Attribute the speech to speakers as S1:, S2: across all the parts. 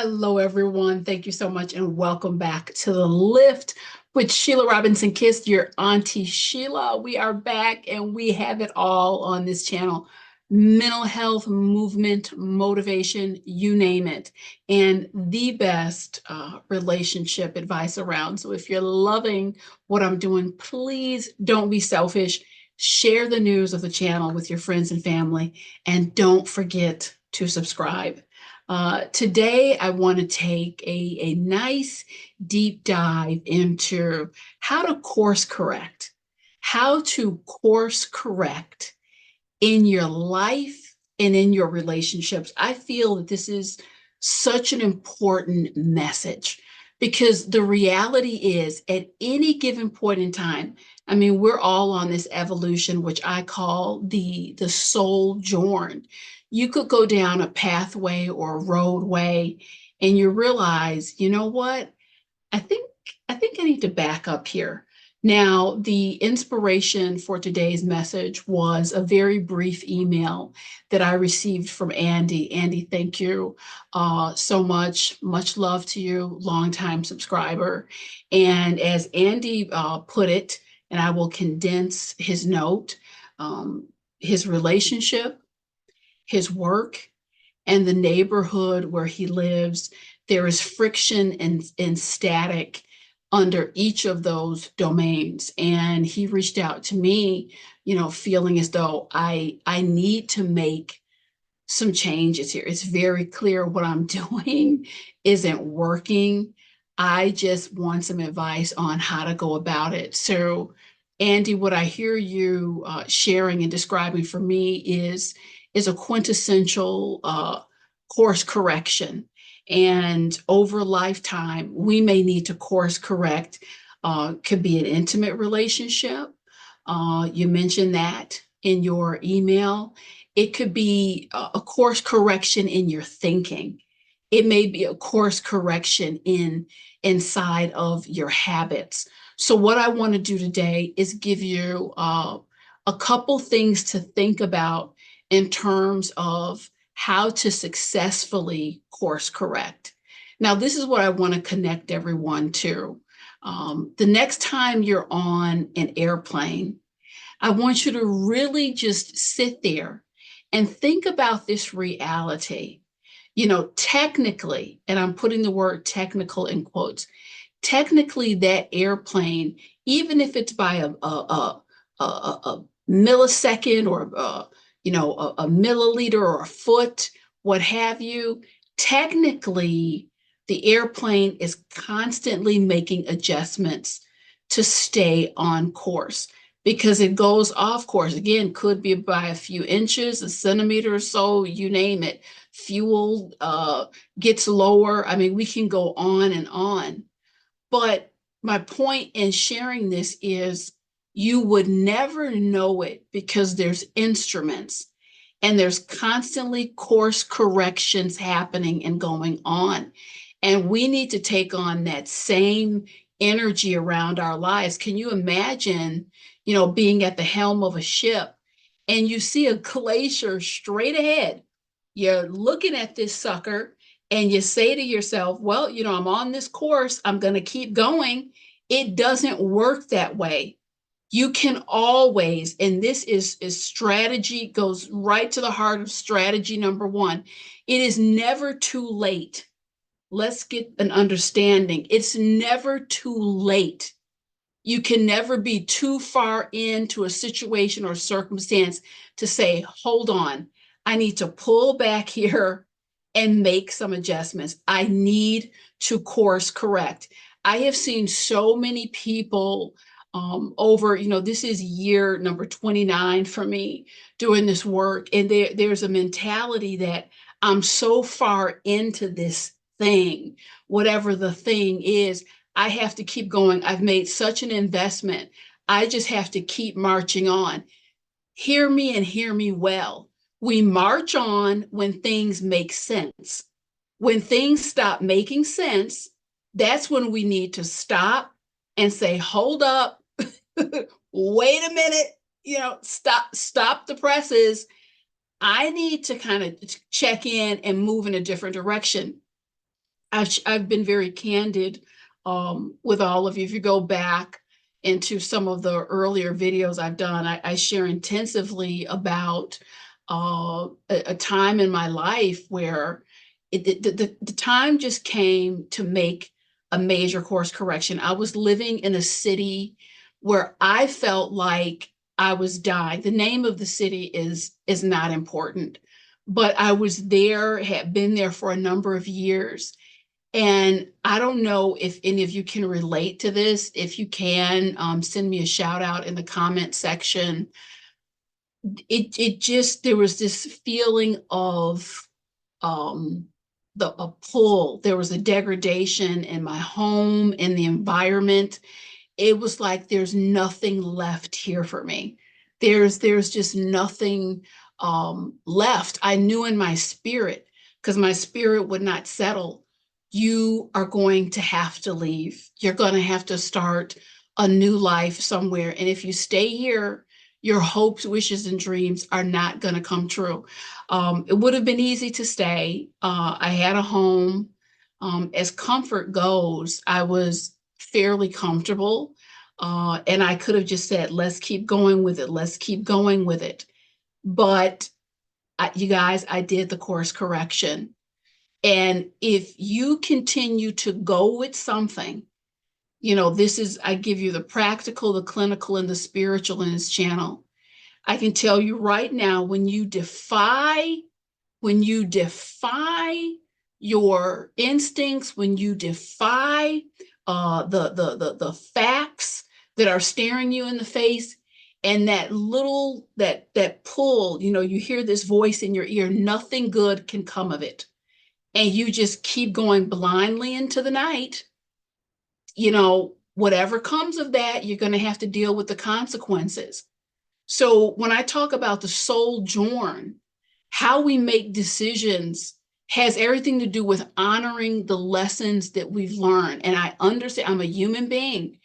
S1: Hello, everyone. Thank you so much, and welcome back to the Lift with Sheila Robinson-Kiss, your Auntie Sheila. We are back, and we have it all on this channel. Mental health, movement, motivation, you name it, and the best relationship advice around. So if you're loving what I'm doing, please don't be selfish. Share the news of the channel with your friends and family, and don't forget to subscribe. Today, I want to take a nice deep dive into how to course correct, in your life and in your relationships. I feel that this is such an important message because the reality is at any given point in time, I mean, we're all on this evolution, which I call the soul journey. You could go down a pathway or a roadway and you realize, you know what? I think I need to back up here. Now, the inspiration for today's message was a very brief email that I received from Andy. Andy, thank you so much. Much love to you, longtime subscriber. And as Andy put it, and I will condense his note, his relationship, his work, and the neighborhood where he lives, there is friction and static under each of those domains. And he reached out to me, feeling as though I need to make some changes here. It's very clear what I'm doing isn't working. I just want some advice on how to go about it. So, Andy, what I hear you sharing and describing for me is a quintessential course correction. And over lifetime, we may need to course correct. Could be an intimate relationship. You mentioned that in your email. It could be a course correction in your thinking. It may be a course correction inside of your habits. So what I want to do today is give you a couple things to think about in terms of how to successfully course correct. Now, this is what I want to connect everyone to. The next time you're on an airplane, I want you to really just sit there and think about this reality. Technically, and I'm putting the word technical in quotes, technically that airplane, even if it's by a millisecond or a milliliter or a foot, what have you, technically the airplane is constantly making adjustments to stay on course because it goes off course. Again, could be by a few inches, a centimeter or so, you name it. Fuel gets lower. I mean, we can go on and on. But my point in sharing this is you would never know it because there's instruments and there's constantly course corrections happening and going on. And we need to take on that same energy around our lives. Can you imagine, being at the helm of a ship and you see a glacier straight ahead? You're looking at this sucker and you say to yourself, well, I'm on this course, I'm going to keep going. It doesn't work that way. You can always, and this is strategy, goes right to the heart of strategy number one. It is never too late. Let's get an understanding. It's never too late. You can never be too far into a situation or circumstance to say, hold on, I need to pull back here and make some adjustments. I need to course correct. I have seen so many people over, this is year number 29 for me doing this work. And there's a mentality that I'm so far into this thing, whatever the thing is, I have to keep going. I've made such an investment. I just have to keep marching on. Hear me and hear me well. We march on when things make sense. When things stop making sense, that's when we need to stop and say, hold up, wait a minute, stop the presses. I need to kind of check in and move in a different direction. I've been very candid with all of you. If you go back into some of the earlier videos I've done, I share intensively about a time in my life where the time just came to make a major course correction. I was living in a city where I felt like I was dying. The name of the city is not important, but I was there, had been there for a number of years. And I don't know if any of you can relate to this. If you can, send me a shout out in the comment section. It just, there was this feeling of a pull. There was a degradation in my home, in the environment. It was like there's nothing left here for me. There's just nothing left. I knew in my spirit, because my spirit would not settle. You are going to have to leave. You're going to have to start a new life somewhere. And if you stay here, your hopes, wishes, and dreams are not going to come true. It would have been easy to stay. I had a home. As comfort goes, I was fairly comfortable. And I could have just said, let's keep going with it. Let's keep going with it. But you guys, I did the course correction. And if you continue to go with something, you know, this is, I give you the practical, the clinical, and the spiritual in this channel. I can tell you right now, when you defy your instincts, when you defy the facts that are staring you in the face, and that pull, you know, you hear this voice in your ear, nothing good can come of it. And you just keep going blindly into the night, you know, whatever comes of that, you're going to have to deal with the consequences. So when I talk about the soul journ, how we make decisions has everything to do with honoring the lessons that we've learned. And I understand, I'm a human being.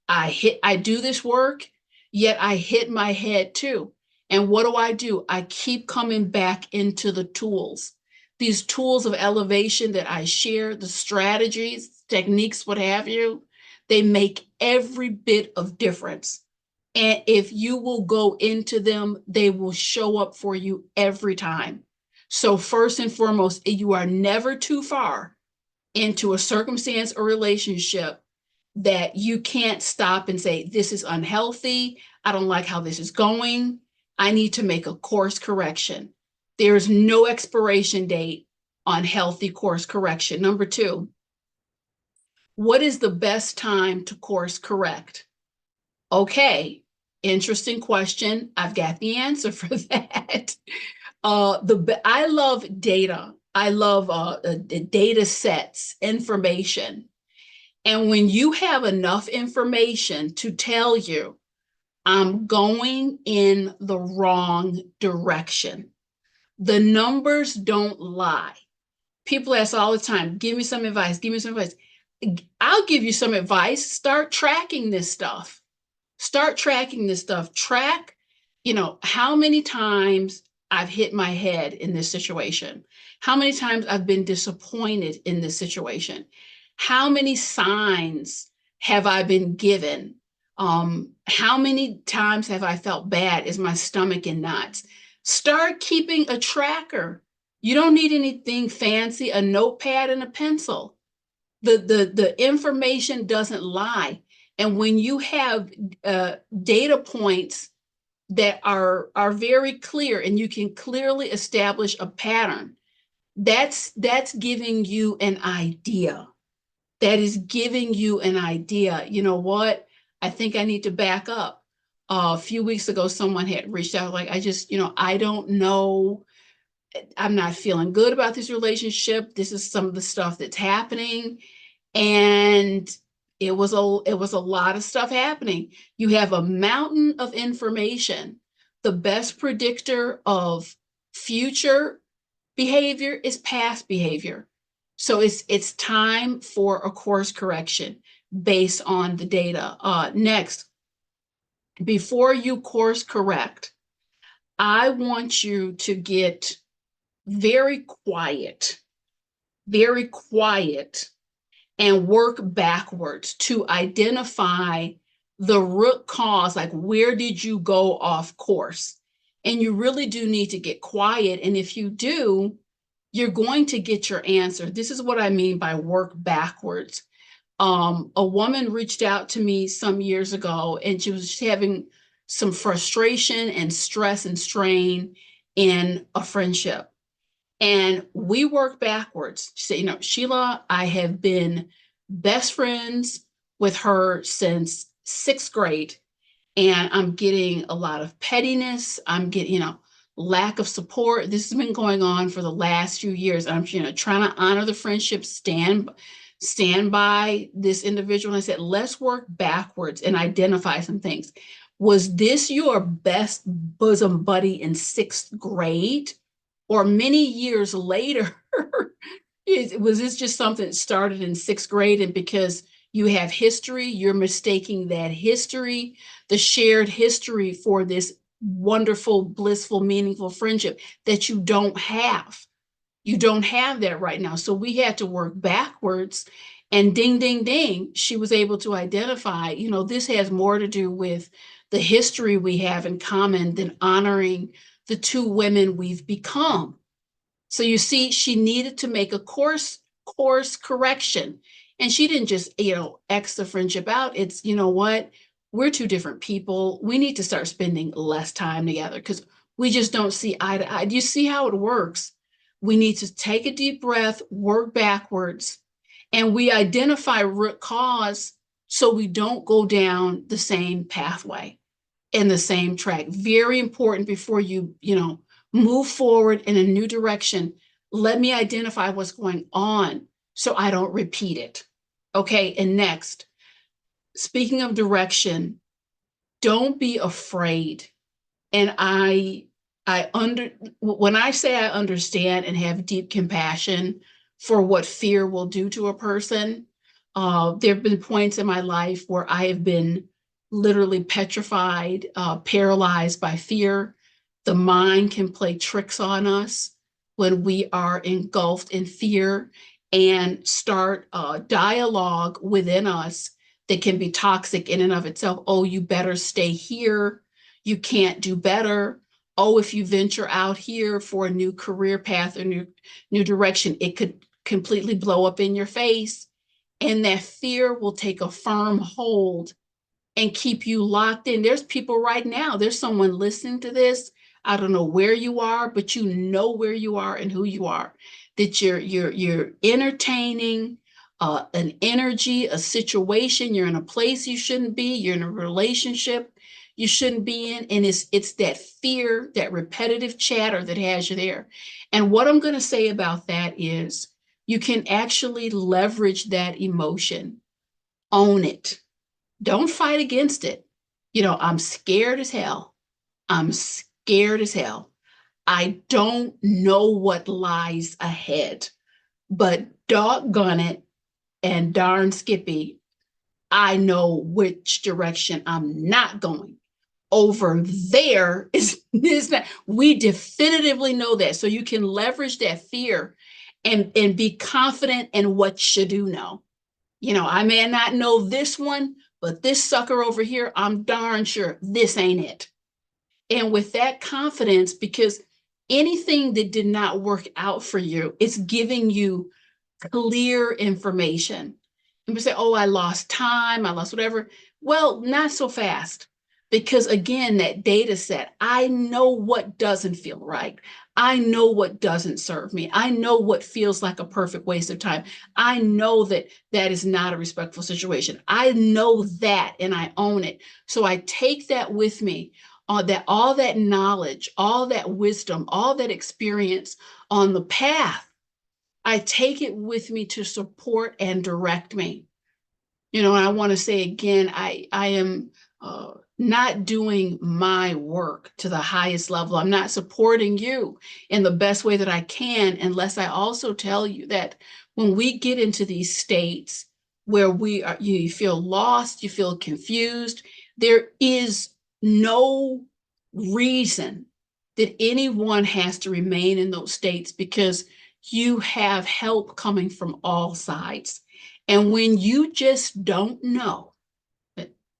S1: I do this work, yet I hit my head too. And what do? I keep coming back into the tools. These tools of elevation that I share, the strategies, techniques, what have you, they make every bit of difference. And if you will go into them, they will show up for you every time. So first and foremost, you are never too far into a circumstance or relationship that you can't stop and say, this is unhealthy. I don't like how this is going. I need to make a course correction. There's no expiration date on healthy course correction. Number 2, what is the best time to course correct? Okay, interesting question. I've got the answer for that. I love data. I love data sets, information. And when you have enough information to tell you, I'm going in the wrong direction, the numbers don't lie. People ask all the time, give me some advice, give me some advice. I'll give you some advice. Start tracking this stuff. Start tracking this stuff. Track, you know, how many times I've hit my head in this situation, how many times I've been disappointed in this situation, how many signs have I been given, how many times have I felt bad? Is my stomach in knots? Start keeping a tracker. You don't need anything fancy, a notepad and a pencil. The information doesn't lie. And when you have data points that are very clear and you can clearly establish a pattern, that's giving you an idea. That is giving you an idea. You know what? I think I need to back up. A few weeks ago, someone had reached out like, I just, you know, I don't know. I'm not feeling good about this relationship. This is some of the stuff that's happening. And it was a lot of stuff happening. You have a mountain of information. The best predictor of future behavior is past behavior. So it's time for a course correction based on the data. Next, before you course correct, I want you to get very quiet. very quiet, and work backwards to identify the root cause, like where did you go off course? And you really do need to get quiet. And if you do, you're going to get your answer. This is what I mean by work backwards. A woman reached out to me some years ago, and she was having some frustration and stress and strain in a friendship. And we worked backwards. She said, Sheila, I have been best friends with her since sixth grade, and I'm getting a lot of pettiness. I'm getting, lack of support. This has been going on for the last few years. I'm, trying to honor the friendship, stand by this individual. And I said, let's work backwards and identify some things. Was this your best bosom buddy in sixth grade? Or many years later, was this just something that started in sixth grade? And because you have history, you're mistaking that history, the shared history, for this wonderful, blissful, meaningful friendship that you don't have. You don't have that right now. So we had to work backwards, and ding, ding, ding, she was able to identify, this has more to do with the history we have in common than honoring the two women we've become. So you see, she needed to make a course correction. And she didn't just, X the friendship out. It's, what? We're two different people. We need to start spending less time together because we just don't see eye to eye. Do you see how it works? We need to take a deep breath, work backwards, and we identify root cause so we don't go down the same pathway in the same track. Very important before you, move forward in a new direction. Let me identify what's going on so I don't repeat it. Okay, and next, speaking of direction, don't be afraid. And when I say I understand and have deep compassion for what fear will do to a person, there have been points in my life where I have been literally petrified, paralyzed by fear. The mind can play tricks on us when we are engulfed in fear and start a dialogue within us that can be toxic in and of itself. Oh, you better stay here. You can't do better. Oh, if you venture out here for a new career path or new direction, it could completely blow up in your face. And that fear will take a firm hold and keep you locked in. There's people right now, there's someone listening to this. I don't know where you are, but you know where you are and who you are. That you're entertaining an energy, a situation. You're in a place you shouldn't be. You're in a relationship you shouldn't be in. And it's that fear, that repetitive chatter that has you there. And what I'm going to say about that is you can actually leverage that emotion. Own it. Don't fight against it. I'm scared as hell. I'm scared as hell. I don't know what lies ahead, but doggone it and darn Skippy, I know which direction I'm not going. Over there is not. We definitively know that. So you can leverage that fear and be confident in what you do know. I may not know this one, but this sucker over here, I'm darn sure this ain't it. And with that confidence, because anything that did not work out for you, it's giving you clear information. And we say, oh, I lost time, I lost whatever. Well, not so fast. Because again, that data set, I know what doesn't feel right. I know what doesn't serve me. I know what feels like a perfect waste of time. I know that that is not a respectful situation. I know that, and I own it. So I take that with me, that all that knowledge, all that wisdom, all that experience on the path, I take it with me to support and direct me. And I want to say again, I am not doing my work to the highest level. I'm not supporting you in the best way that I can, unless I also tell you that when we get into these states where you feel lost, you feel confused, there is no reason that anyone has to remain in those states, because you have help coming from all sides. And when you just don't know,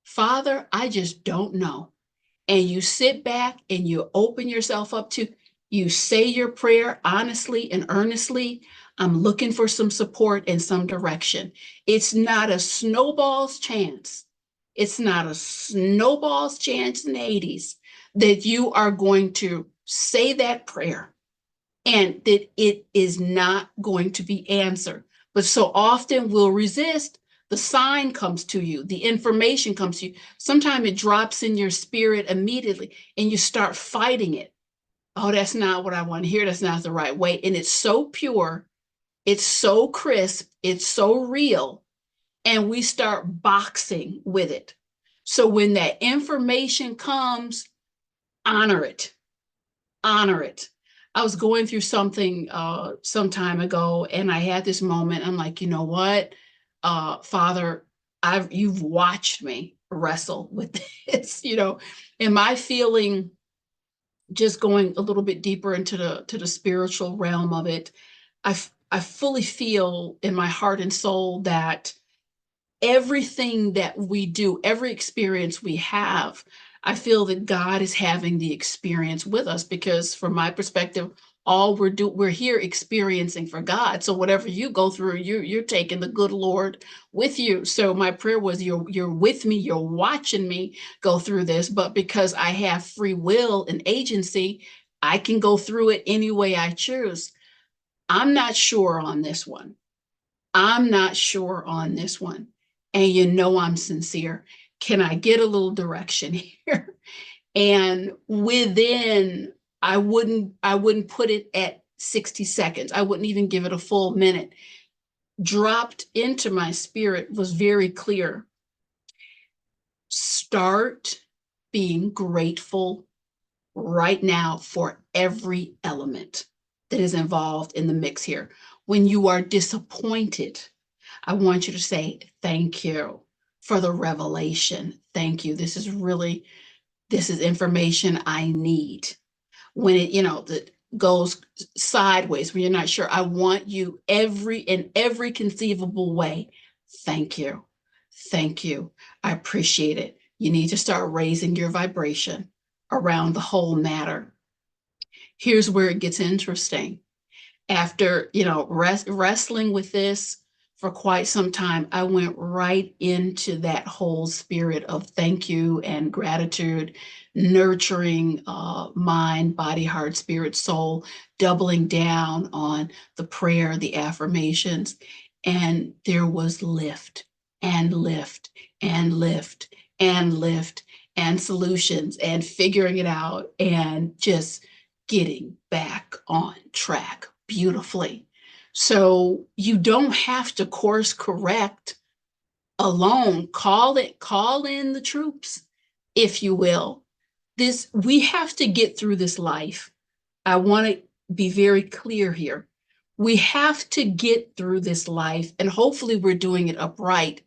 S1: Father, I just don't know, and you sit back and you open yourself up to, you say your prayer honestly and earnestly, I'm looking for some support and some direction. It's not a snowball's chance. It's not a snowball's chance in the 80s that you are going to say that prayer and that it is not going to be answered. But so often we'll resist. The sign comes to you, the information comes to you. Sometimes it drops in your spirit immediately and you start fighting it. Oh, that's not what I want to hear. That's not the right way. And it's so pure, it's so crisp, it's so real. And we start boxing with it. So when that information comes, honor it. Honor it. I was going through something some time ago, and I had this moment. I'm like, you know what, Father, you've watched me wrestle with this, am I feeling, just going a little bit deeper into the spiritual realm of it, I fully feel in my heart and soul that everything that we do, every experience we have, I feel that God is having the experience with us, because from my perspective, all we're here experiencing for God. So whatever you go through, you're taking the good Lord with you. So my prayer was, you're with me, you're watching me go through this, but because I have free will and agency, I can go through it any way I choose. I'm not sure on this one. I'm not sure on this one. And I'm sincere. Can I get a little direction here? And within, I wouldn't put it at 60 seconds. I wouldn't even give it a full minute. Dropped into my spirit was very clear. Start being grateful right now for every element that is involved in the mix here. When you are disappointed, I want you to say, thank you for the revelation. Thank you. This is information I need. When it, that goes sideways, when you're not sure, I want you in every conceivable way. Thank you. Thank you. I appreciate it. You need to start raising your vibration around the whole matter. Here's where it gets interesting. After, wrestling with this for quite some time, I went right into that whole spirit of thank you and gratitude, nurturing mind, body, heart, spirit, soul, doubling down on the prayer, the affirmations. And there was lift and lift and lift and lift and solutions and figuring it out and just getting back on track beautifully. So you don't have to course correct alone. Call in the troops, if you will. We have to get through this life. I want to be very clear here. We have to get through this life, and hopefully we're doing it upright.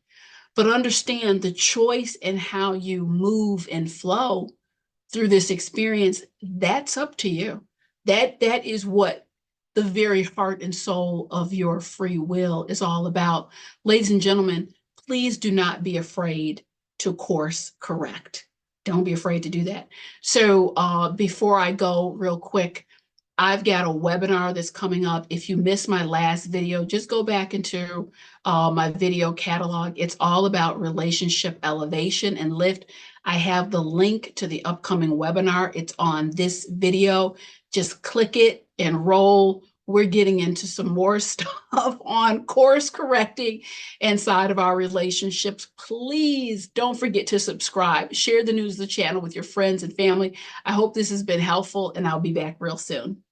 S1: But understand the choice and how you move and flow through this experience, that's up to you. That is what the very heart and soul of your free will is all about. Ladies and gentlemen, please do not be afraid to course correct. Don't be afraid to do that. So before I go real quick, I've got a webinar that's coming up. If you missed my last video, just go back into my video catalog. It's all about relationship elevation and lift. I have the link to the upcoming webinar. It's on this video. Just click it and roll. We're getting into some more stuff on course correcting inside of our relationships. Please don't forget to subscribe. Share the news of the channel with your friends and family. I hope this has been helpful, and I'll be back real soon.